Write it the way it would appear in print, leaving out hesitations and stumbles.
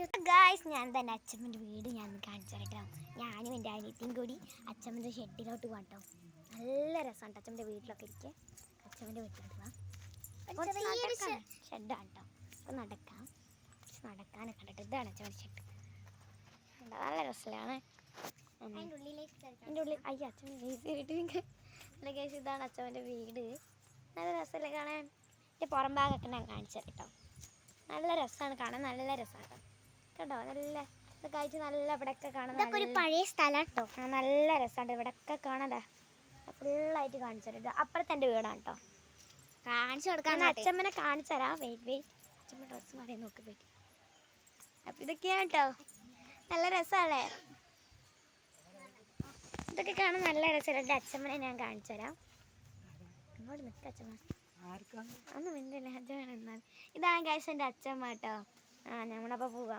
Guys, ഞാൻ തന്നെ അച്ഛമ്മൻ്റെ വീട് ഞാൻ കാണിച്ചു കേട്ടോ. ഞാനും എൻ്റെ അനിയത്തിയും കൂടി അച്ഛമ്മൻ്റെ ഷെഡിലോട്ട് പോകട്ടോ. നല്ല രസമാണ് അച്ഛമ്മൻ്റെ വീട്ടിലൊക്കെ ഇരിക്കുക. അച്ഛമ്മൻ്റെ വീട്ടിലോട്ട് പോകാം. ഷെഡാണ് കേട്ടോ. അപ്പം നടക്കാനൊക്കെ കണ്ടിട്ട് ഇതാണ് അച്ഛമ്മൻ്റെ ഷെഡ്. നല്ല രസമാണ്. എൻ്റെ ഉള്ളിൽ അയ്യോ അച്ഛമ്മൻ്റെ വീട്ടിലേക്ക് നല്ല കേസ്. ഇതാണ് അച്ഛമ്മൻ്റെ വീട്. നല്ല രസമല്ലേ കാണാൻ. എൻ്റെ പുറം ഭാഗമൊക്കെ ഞാൻ കാണിച്ചു കേട്ടോ. നല്ല രസമാണ് കാണാൻ. നല്ല രസമാണ് കേട്ടോ. നല്ല ഇതൊക്കെ ആയിട്ട് നല്ല ഇവിടെയൊക്കെ കാണാൻ ഒരു പഴയ സ്ഥലം കേട്ടോ. നല്ല രസമുണ്ട്. ഇവിടെയൊക്കെ കാണാൻ ഫുള്ളായിട്ട് കാണിച്ചു തരാം. അപ്പുറത്തെ എൻ്റെ വീടാണ് കേട്ടോ. കാണിച്ചു കൊടുക്കാൻ അച്ഛമ്മനെ കാണിച്ചു തരാം. വെയിറ്റ് അച്ഛമ്മ ഡ്രസ്സ് മാറി നോക്കി പോയിട്ട്. അപ്പം ഇതൊക്കെയാണ് കേട്ടോ. നല്ല രസമല്ലേ. ഇതൊക്കെ കാണാൻ നല്ല രസമല്ലേ. എൻ്റെ അച്ഛമ്മനെ ഞാൻ കാണിച്ചു തരാം. അങ്ങോട്ട് നിൽക്കുക അച്ഛമ്മ. ഒന്നും മിണ്ടില്ല. അച്ഛമ്മ എന്നാൽ ഇതാണ് ഗൈസ് എൻ്റെ അച്ഛമ്മ കേട്ടോ. നമ്മളപ്പോൾ പോവുക.